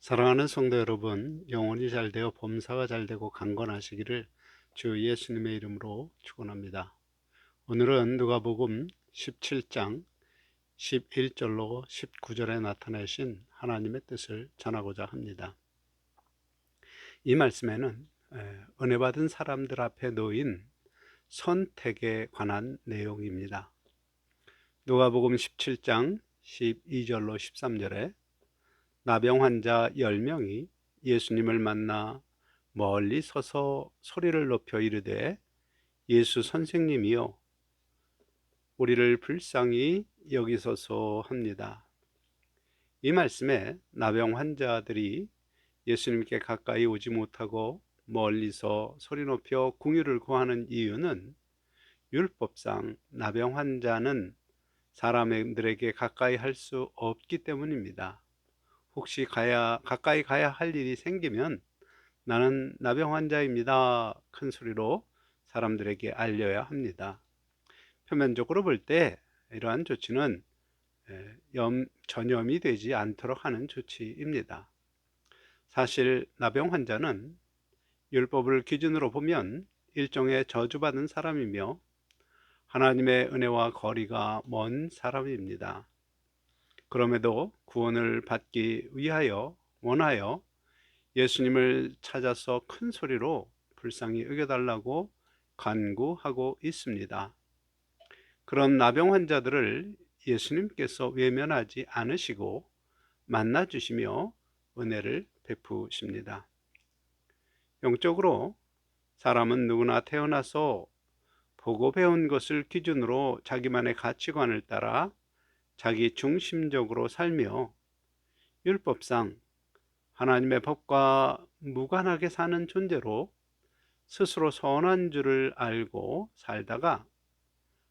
사랑하는 성도 여러분, 영혼이 잘 되어 범사가 잘 되고 강건하시기를 주 예수님의 이름으로 축원합니다. 오늘은 누가복음 17장 11절로 19절에 나타내신 하나님의 뜻을 전하고자 합니다. 이 말씀에는 은혜 받은 사람들 앞에 놓인 선택에 관한 내용입니다. 누가복음 17장 12절로 13절에 나병 환자 10명이 예수님을 만나 멀리 서서 소리를 높여 이르되 예수 선생님이여 우리를 불쌍히 여기소서 합니다. 이 말씀에 나병 환자들이 예수님께 가까이 오지 못하고 멀리서 소리 높여 궁유를 구하는 이유는 율법상 나병 환자는 사람들에게 가까이 할 수 없기 때문입니다. 혹시 가까이 가야 할 일이 생기면 나는 나병 환자입니다. 큰 소리로 사람들에게 알려야 합니다. 표면적으로 볼 때 이러한 조치는 전염이 되지 않도록 하는 조치입니다. 사실 나병 환자는 율법을 기준으로 보면 일종의 저주받은 사람이며 하나님의 은혜와 거리가 먼 사람입니다. 그럼에도 구원을 받기 원하여 예수님을 찾아서 큰 소리로 불쌍히 여겨달라고 간구하고 있습니다. 그런 나병 환자들을 예수님께서 외면하지 않으시고 만나주시며 은혜를 베푸십니다. 영적으로 사람은 누구나 태어나서 보고 배운 것을 기준으로 자기만의 가치관을 따라 자기 중심적으로 살며 율법상 하나님의 법과 무관하게 사는 존재로 스스로 선한 줄을 알고 살다가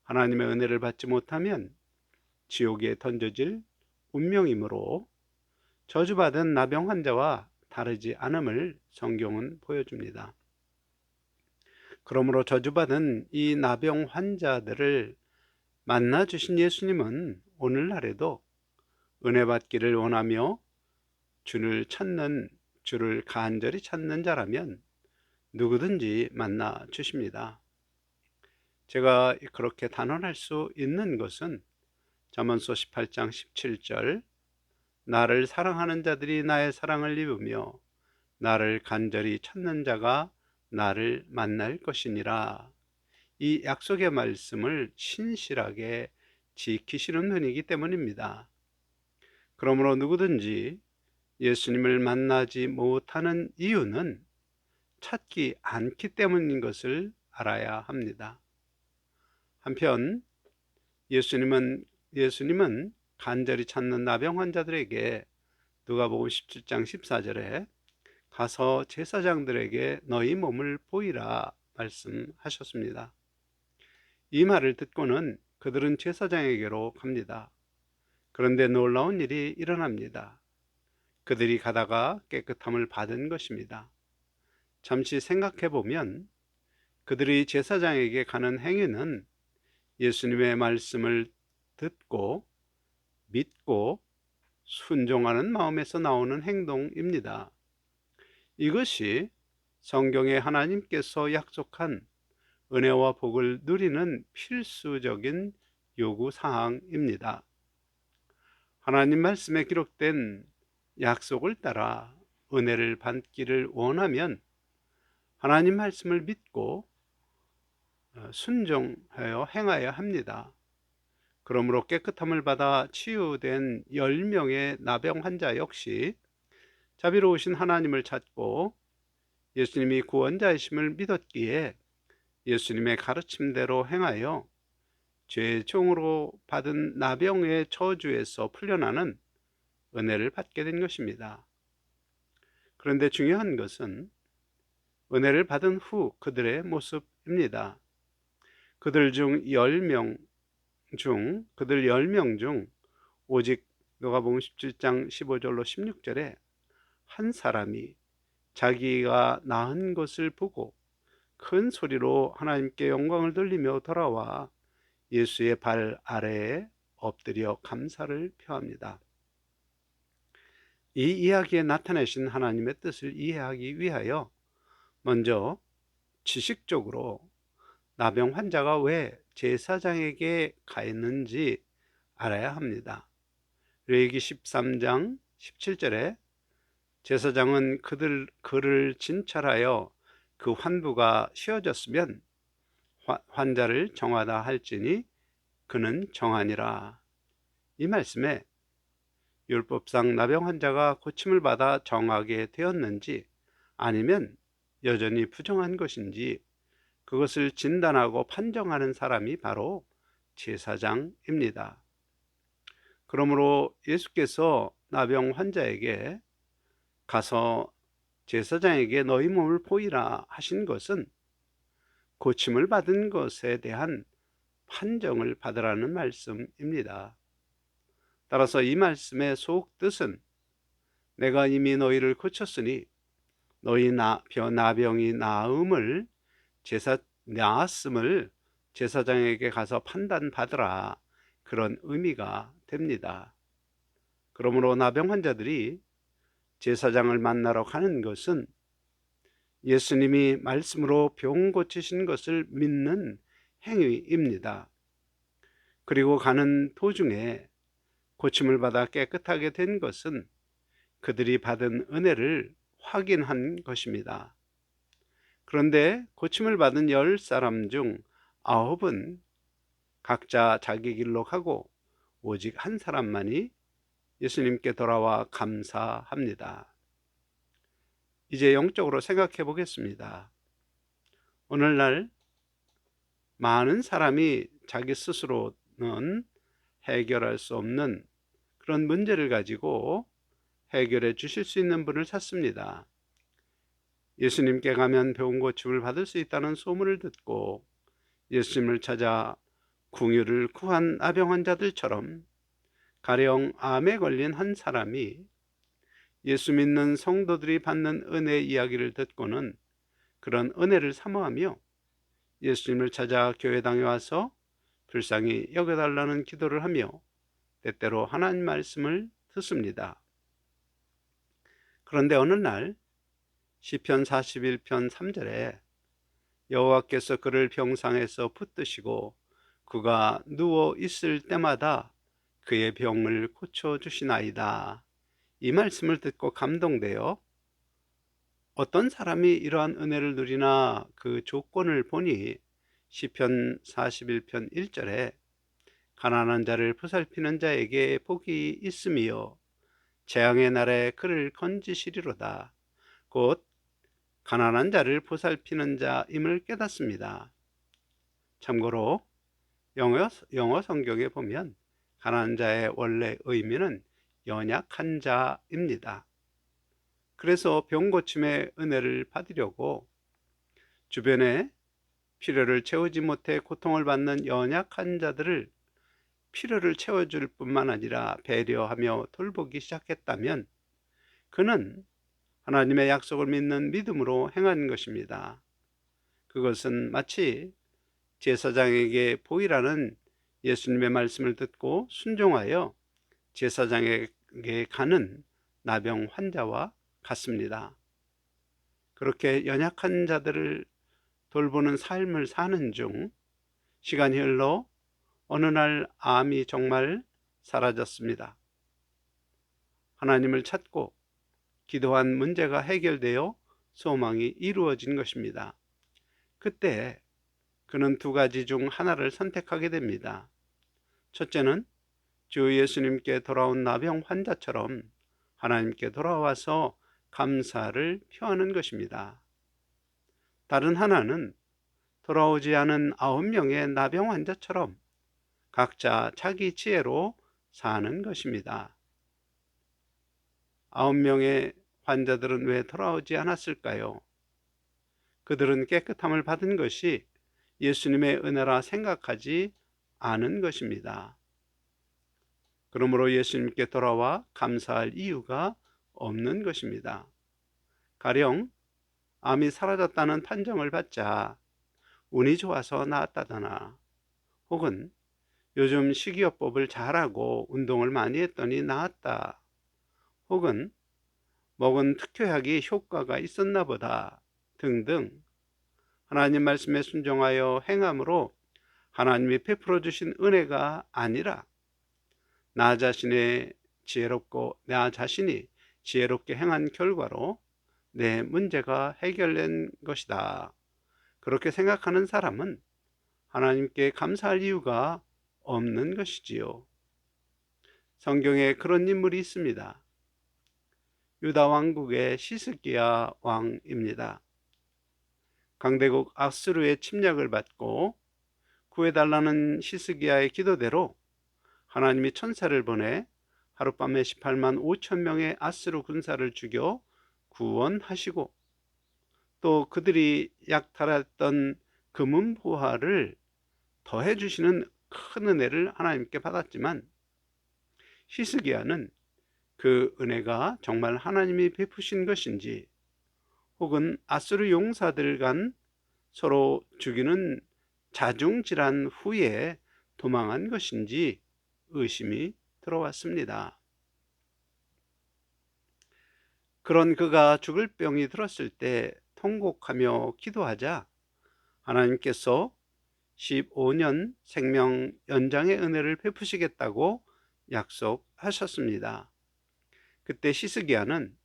하나님의 은혜를 받지 못하면 지옥에 던져질 운명이므로 저주받은 나병 환자와 다르지 않음을 성경은 보여줍니다. 그러므로 저주받은 이 나병 환자들을 만나주신 예수님은 오늘날에도 은혜 받기를 원하며 주를 간절히 찾는 자라면 누구든지 만나 주십니다. 제가 그렇게 단언할 수 있는 것은 잠언서 18장 17절 나를 사랑하는 자들이 나의 사랑을 입으며 나를 간절히 찾는 자가 나를 만날 것이니라. 이 약속의 말씀을 신실하게 지키시는 분이기 때문입니다. 그러므로 누구든지 예수님을 만나지 못하는 이유는 찾기 않기 때문인 것을 알아야 합니다. 한편 예수님은 간절히 찾는 나병 환자들에게 누가복음 17장 14절에 가서 제사장들에게 너희 몸을 보이라 말씀하셨습니다. 이 말을 듣고는 그들은 제사장에게로 갑니다. 그런데 놀라운 일이 일어납니다. 그들이 가다가 깨끗함을 받은 것입니다. 잠시 생각해 보면 그들이 제사장에게 가는 행위는 예수님의 말씀을 듣고 믿고 순종하는 마음에서 나오는 행동입니다. 이것이 성경에 하나님께서 약속한 은혜와 복을 누리는 필수적인 요구사항입니다. 하나님 말씀에 기록된 약속을 따라 은혜를 받기를 원하면 하나님 말씀을 믿고 순종하여 행하여야 합니다. 그러므로 깨끗함을 받아 치유된 10명의 나병 환자 역시 자비로우신 하나님을 찾고 예수님이 구원자이심을 믿었기에 예수님의 가르침대로 행하여 죄의 종으로 받은 나병의 저주에서 풀려나는 은혜를 받게 된 것입니다. 그런데 중요한 것은 은혜를 받은 후 그들의 모습입니다. 그들 10명 중 오직 누가복음 17장 15절로 16절에 한 사람이 자기가 나은 것을 보고 큰 소리로 하나님께 영광을 돌리며 돌아와 예수의 발 아래에 엎드려 감사를 표합니다. 이 이야기에 나타내신 하나님의 뜻을 이해하기 위하여 먼저 지식적으로 나병 환자가 왜 제사장에게 가 있는지 알아야 합니다. 레위기 13장 17절에 제사장은 그를 진찰하여 그 환부가 쉬어졌으면 환자를 정하다 할지니 그는 정하니라. 이 말씀에 율법상 나병 환자가 고침을 받아 정하게 되었는지 아니면 여전히 부정한 것인지 그것을 진단하고 판정하는 사람이 바로 제사장입니다. 그러므로 예수께서 나병 환자에게 가서 제사장에게 너희 몸을 보이라 하신 것은 고침을 받은 것에 대한 판정을 받으라는 말씀입니다. 따라서 이 말씀의 속뜻은 내가 이미 너희를 고쳤으니 너희 나병이 나았음을 제사장에게 가서 판단받으라, 그런 의미가 됩니다. 그러므로 나병 환자들이 제사장을 만나러 가는 것은 예수님이 말씀으로 병 고치신 것을 믿는 행위입니다. 그리고 가는 도중에 고침을 받아 깨끗하게 된 것은 그들이 받은 은혜를 확인한 것입니다. 그런데 고침을 받은 10사람 중 9은 각자 자기 길로 가고 오직 한 사람만이 예수님께 돌아와 감사합니다. 이제 영적으로 생각해 보겠습니다. 오늘날 많은 사람이 자기 스스로는 해결할 수 없는 그런 문제를 가지고 해결해 주실 수 있는 분을 찾습니다. 예수님께 가면 병 고침을 받을 수 있다는 소문을 듣고 예수님을 찾아 긍휼을 구한 나병 환자들처럼 가령 암에 걸린 한 사람이 예수 믿는 성도들이 받는 은혜 이야기를 듣고는 그런 은혜를 사모하며 예수님을 찾아 교회당에 와서 불쌍히 여겨달라는 기도를 하며 때때로 하나님 말씀을 듣습니다. 그런데 어느 날 시편 41편 3절에 여호와께서 그를 병상에서 붙드시고 그가 누워 있을 때마다 그의 병을 고쳐주시나이다. 이 말씀을 듣고 감동되어 어떤 사람이 이러한 은혜를 누리나 그 조건을 보니 시편 41편 1절에 가난한 자를 보살피는 자에게 복이 있으며 재앙의 날에 그를 건지시리로다. 곧 가난한 자를 보살피는 자임을 깨닫습니다. 참고로 영어 성경에 보면 가난한 자의 원래 의미는 연약한 자입니다. 그래서 병 고침의 은혜를 받으려고 주변에 필요를 채우지 못해 고통을 받는 연약한 자들을 필요를 채워줄 뿐만 아니라 배려하며 돌보기 시작했다면 그는 하나님의 약속을 믿는 믿음으로 행한 것입니다. 그것은 마치 제사장에게 보이라는 예수님의 말씀을 듣고 순종하여 제사장에게 가는 나병 환자와 같습니다. 그렇게 연약한 자들을 돌보는 삶을 사는 중 시간이 흘러 어느 날 암이 정말 사라졌습니다. 하나님을 찾고 기도한 문제가 해결되어 소망이 이루어진 것입니다. 그때 그는 두 가지 중 하나를 선택하게 됩니다. 첫째는 주 예수님께 돌아온 나병 환자처럼 하나님께 돌아와서 감사를 표하는 것입니다. 다른 하나는 돌아오지 않은 9명의 나병 환자처럼 각자 자기 지혜로 사는 것입니다. 9명의 환자들은 왜 돌아오지 않았을까요? 그들은 깨끗함을 받은 것이 예수님의 은혜라 생각하지 않은 것입니다. 그러므로 예수님께 돌아와 감사할 이유가 없는 것입니다. 가령 암이 사라졌다는 판정을 받자 운이 좋아서 나았다거나 혹은 요즘 식이요법을 잘하고 운동을 많이 했더니 나았다, 혹은 먹은 특효약이 효과가 있었나 보다 등등 하나님 말씀에 순종하여 행함으로 하나님이 베풀어 주신 은혜가 아니라 나 자신이 지혜롭게 행한 결과로 내 문제가 해결된 것이다. 그렇게 생각하는 사람은 하나님께 감사할 이유가 없는 것이지요. 성경에 그런 인물이 있습니다. 유다 왕국의 시스기야 왕입니다. 강대국 아수르의 침략을 받고 구해달라는 시스기야의 기도대로 하나님이 천사를 보내 하룻밤에 18만 5천 명의 아수르 군사를 죽여 구원하시고 또 그들이 약탈했던 금은보화를 더해주시는 큰 은혜를 하나님께 받았지만 히스기야는 그 은혜가 정말 하나님이 베푸신 것인지 혹은 아수르 용사들 간 서로 죽이는 자중질환 후에 도망한 것인지 의심이 들어왔습니다. 그런 그가 죽을 병이 들었을 때 통곡하며 기도하자 하나님께서 15년 생명 연장의 은혜를 베푸시겠다고 약속하셨습니다. 그때 히스기야는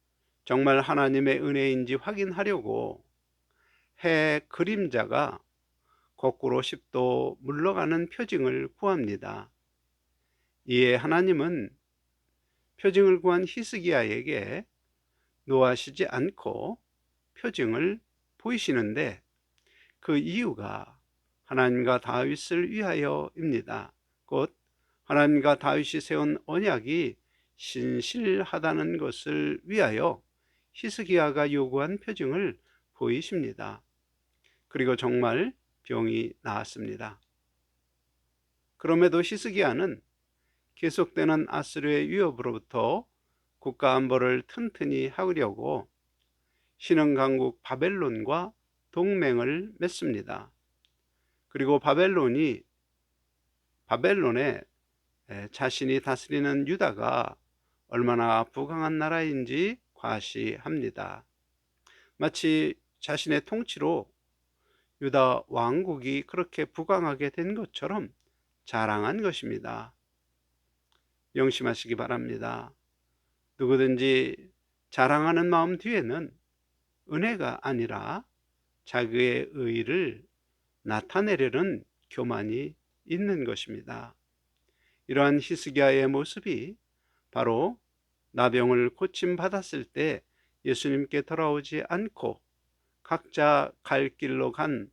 정말 하나님의 은혜인지 확인하려고 해 그림자가 거꾸로 10도 물러가는 표징을 구합니다. 이에 하나님은 표징을 구한 히스기야에게 노하시지 않고 표징을 보이시는데 그 이유가 하나님과 다윗을 위하여입니다. 곧 하나님과 다윗이 세운 언약이 신실하다는 것을 위하여 히스기야가 요구한 표징을 보이십니다. 그리고 정말 병이 나았습니다. 그럼에도 히스기야는 계속되는 아수르의 위협으로부터 국가 안보를 튼튼히 하려고 신흥강국 바벨론과 동맹을 맺습니다. 그리고 바벨론에 자신이 다스리는 유다가 얼마나 부강한 나라인지 과시합니다. 마치 자신의 통치로 유다 왕국이 그렇게 부강하게 된 것처럼 자랑한 것입니다. 명심하시기 바랍니다. 누구든지 자랑하는 마음 뒤에는 은혜가 아니라 자기의 의의를 나타내려는 교만이 있는 것입니다. 이러한 히스기야의 모습이 바로 나병을 고침받았을 때 예수님께 돌아오지 않고 각자 갈 길로 간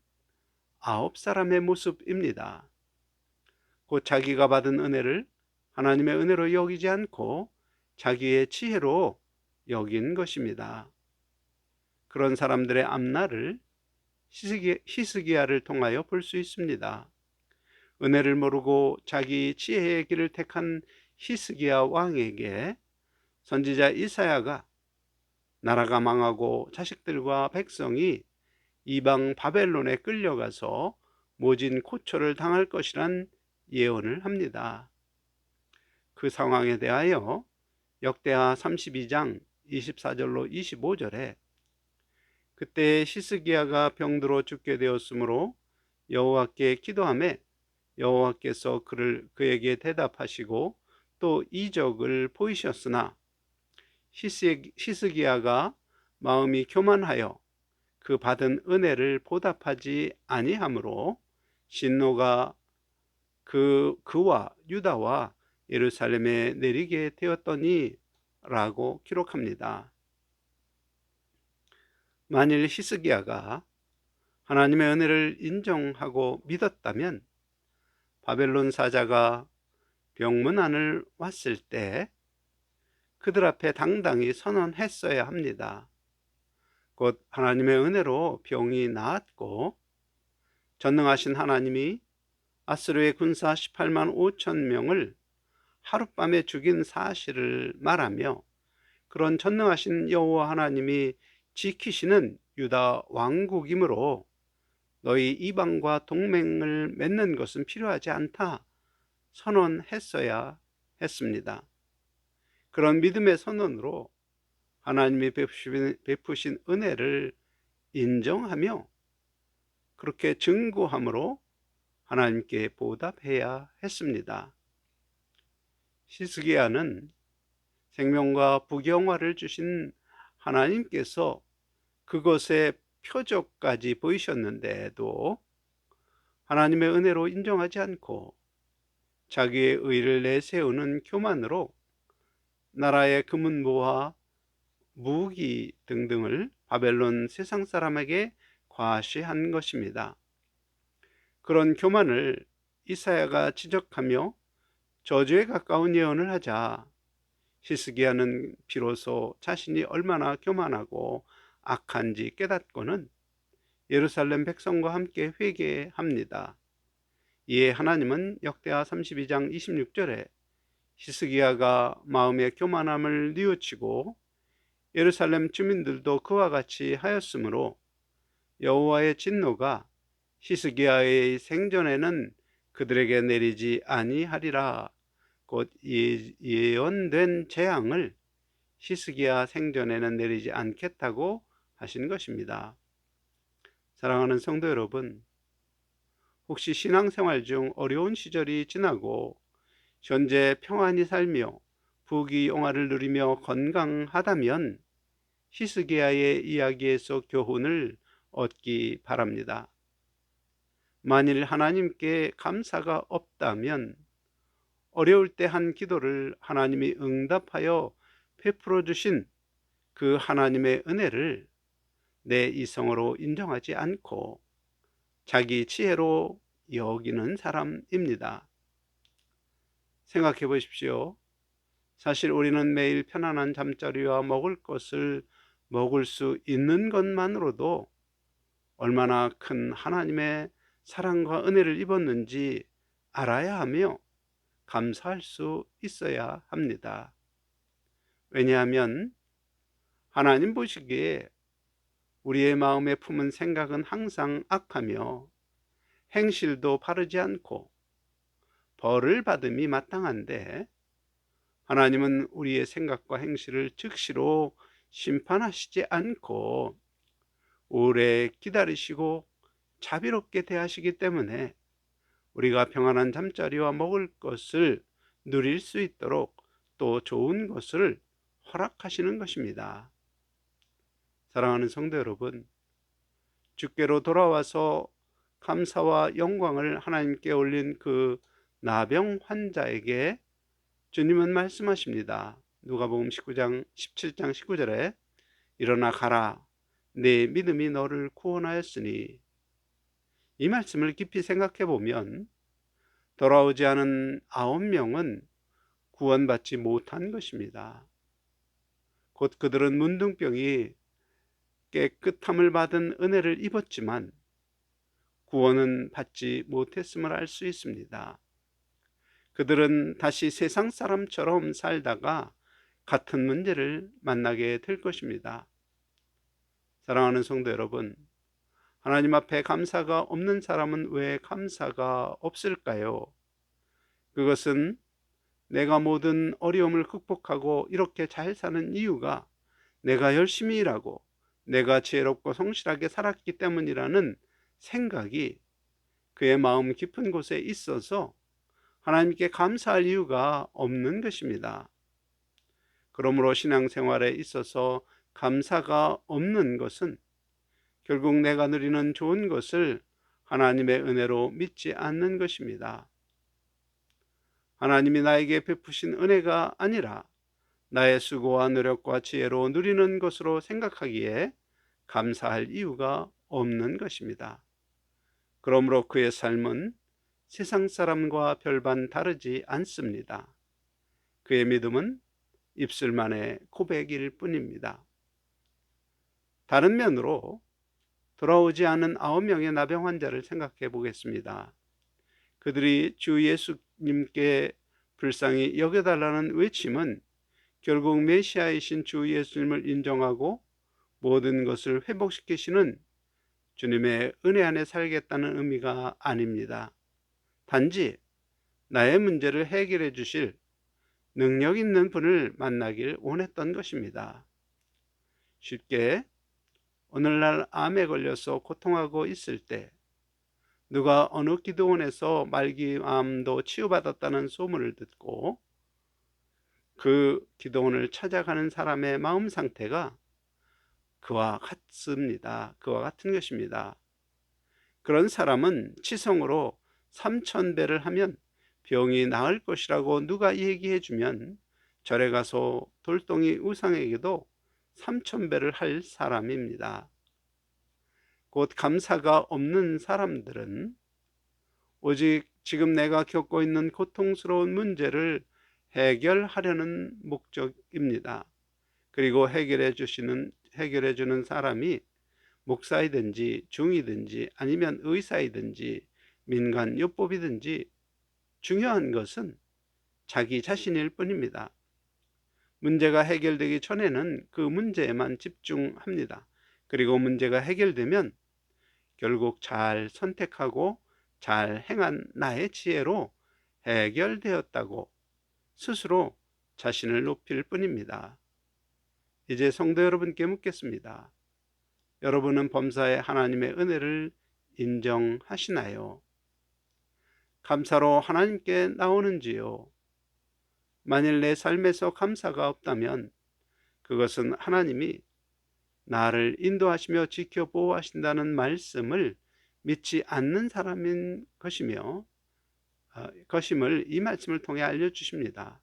9사람의 모습입니다. 곧 자기가 받은 은혜를 하나님의 은혜로 여기지 않고 자기의 지혜로 여긴 것입니다. 그런 사람들의 앞날을 히스기야를 통하여 볼 수 있습니다. 은혜를 모르고 자기 지혜의 길을 택한 히스기야 왕에게 선지자 이사야가 나라가 망하고 자식들과 백성이 이방 바벨론에 끌려가서 모진 고초를 당할 것이란 예언을 합니다. 그 상황에 대하여 역대하 32장 24절로 25절에 그때 히스기야가 병들어 죽게 되었으므로 여호와께 기도하매 여호와께서 그에게 대답하시고 또 이적을 보이셨으나 히스기야가 마음이 교만하여 그 받은 은혜를 보답하지 아니하므로 진노가 그와 유다와 예루살렘에 내리게 되었더니 라고 기록합니다. 만일 히스기야가 하나님의 은혜를 인정하고 믿었다면 바벨론 사자가 병문안을 왔을 때 그들 앞에 당당히 선언했어야 합니다. 곧 하나님의 은혜로 병이 나았고 전능하신 하나님이 아수르의 군사 18만 5천 명을 하룻밤에 죽인 사실을 말하며 그런 전능하신 여호와 하나님이 지키시는 유다 왕국이므로 너희 이방과 동맹을 맺는 것은 필요하지 않다 선언했어야 했습니다. 그런 믿음의 선언으로 하나님이 베푸신 은혜를 인정하며 그렇게 증거함으로 하나님께 보답해야 했습니다. 히스기야는 생명과 부경화를 주신 하나님께서 그것의 표적까지 보이셨는데도 하나님의 은혜로 인정하지 않고 자기의 의를 내세우는 교만으로 나라의 금은보화, 무기 등등을 바벨론 세상 사람에게 과시한 것입니다. 그런 교만을 이사야가 지적하며 저주에 가까운 예언을 하자 히스기야는 비로소 자신이 얼마나 교만하고 악한지 깨닫고는 예루살렘 백성과 함께 회개합니다. 이에 하나님은 역대하 32장 26절에 히스기야가 마음의 교만함을 뉘우치고 예루살렘 주민들도 그와 같이 하였으므로 여호와의 진노가 히스기야의 생전에는 그들에게 내리지 아니하리라. 곧 예언된 재앙을 히스기야 생전에는 내리지 않겠다고 하신 것입니다. 사랑하는 성도 여러분, 혹시 신앙생활 중 어려운 시절이 지나고 현재 평안히 살며 부귀영화를 누리며 건강하다면 히스기야의 이야기에서 교훈을 얻기 바랍니다. 만일 하나님께 감사가 없다면 어려울 때 한 기도를 하나님이 응답하여 베풀어 주신 그 하나님의 은혜를 내 이성으로 인정하지 않고 자기 지혜로 여기는 사람입니다. 생각해 보십시오. 사실 우리는 매일 편안한 잠자리와 먹을 것을 먹을 수 있는 것만으로도 얼마나 큰 하나님의 사랑과 은혜를 입었는지 알아야 하며 감사할 수 있어야 합니다. 왜냐하면 하나님 보시기에 우리의 마음에 품은 생각은 항상 악하며 행실도 바르지 않고 벌을 받음이 마땅한데 하나님은 우리의 생각과 행실을 즉시로 심판하시지 않고 오래 기다리시고 자비롭게 대하시기 때문에 우리가 평안한 잠자리와 먹을 것을 누릴 수 있도록 또 좋은 것을 허락하시는 것입니다. 사랑하는 성도 여러분, 주께로 돌아와서 감사와 영광을 하나님께 올린 그 나병 환자에게 주님은 말씀하십니다. 누가복음 17장 19절에 일어나 가라, 내 믿음이 너를 구원하였으니. 이 말씀을 깊이 생각해 보면 돌아오지 않은 9명은 구원받지 못한 것입니다. 곧 그들은 문둥병이 깨끗함을 받은 은혜를 입었지만 구원은 받지 못했음을 알 수 있습니다. 그들은 다시 세상 사람처럼 살다가 같은 문제를 만나게 될 것입니다. 사랑하는 성도 여러분, 하나님 앞에 감사가 없는 사람은 왜 감사가 없을까요? 그것은 내가 모든 어려움을 극복하고 이렇게 잘 사는 이유가 내가 열심히 일하고 내가 지혜롭고 성실하게 살았기 때문이라는 생각이 그의 마음 깊은 곳에 있어서 하나님께 감사할 이유가 없는 것입니다. 그러므로 신앙생활에 있어서 감사가 없는 것은 결국 내가 누리는 좋은 것을 하나님의 은혜로 믿지 않는 것입니다. 하나님이 나에게 베푸신 은혜가 아니라 나의 수고와 노력과 지혜로 누리는 것으로 생각하기에 감사할 이유가 없는 것입니다. 그러므로 그의 삶은 세상 사람과 별반 다르지 않습니다. 그의 믿음은 입술만의 고백일 뿐입니다. 다른 면으로 돌아오지 않은 9명의 나병 환자를 생각해 보겠습니다. 그들이 주 예수님께 불쌍히 여겨달라는 외침은 결국 메시아이신 주 예수님을 인정하고 모든 것을 회복시키시는 주님의 은혜 안에 살겠다는 의미가 아닙니다. 단지 나의 문제를 해결해 주실 능력 있는 분을 만나길 원했던 것입니다. 쉽게 오늘날 암에 걸려서 고통하고 있을 때 누가 어느 기도원에서 말기암도 치유받았다는 소문을 듣고 그 기도원을 찾아가는 사람의 마음 상태가 그와 같습니다. 그와 같은 것입니다. 그런 사람은 치성으로 3,000배를 하면 병이 나을 것이라고 누가 얘기해 주면 절에 가서 돌덩이 우상에게도 3,000배를 할 사람입니다. 곧 감사가 없는 사람들은 오직 지금 내가 겪고 있는 고통스러운 문제를 해결하려는 목적입니다. 그리고 해결해 주는 사람이 목사이든지 중이든지 아니면 의사이든지 민간요법이든지 중요한 것은 자기 자신일 뿐입니다. 문제가 해결되기 전에는 그 문제에만 집중합니다. 그리고 문제가 해결되면 결국 잘 선택하고 잘 행한 나의 지혜로 해결되었다고 스스로 자신을 높일 뿐입니다. 이제 성도 여러분께 묻겠습니다. 여러분은 범사에 하나님의 은혜를 인정하시나요? 감사로 하나님께 나오는지요? 만일 내 삶에서 감사가 없다면 그것은 하나님이 나를 인도하시며 지켜보호하신다는 말씀을 믿지 않는 사람인 것임을 이 말씀을 통해 알려주십니다.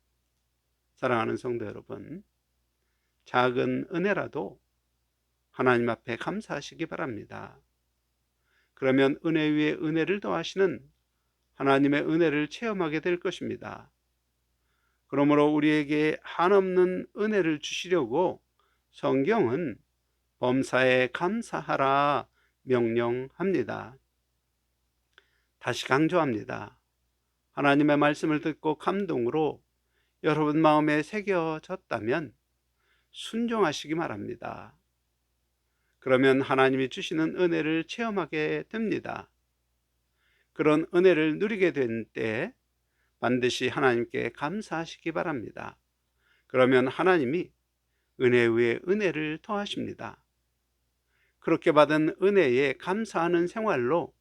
사랑하는 성도 여러분, 작은 은혜라도 하나님 앞에 감사하시기 바랍니다. 그러면 은혜 위에 은혜를 더하시는 하나님의 은혜를 체험하게 될 것입니다. 그러므로 우리에게 한없는 은혜를 주시려고 성경은 범사에 감사하라 명령합니다. 다시 강조합니다. 하나님의 말씀을 듣고 감동으로 여러분 마음에 새겨졌다면 순종하시기 바랍니다. 그러면 하나님이 주시는 은혜를 체험하게 됩니다. 그런 은혜를 누리게 된 때 반드시 하나님께 감사하시기 바랍니다. 그러면 하나님이 은혜 위에 은혜를 더하십니다. 그렇게 받은 은혜에 감사하는 생활로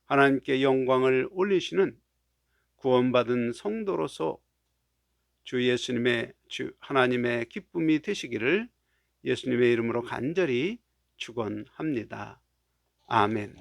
하나님께 영광을 올리시는 구원받은 성도로서 하나님의 기쁨이 되시기를 예수님의 이름으로 간절히 축원합니다. 아멘.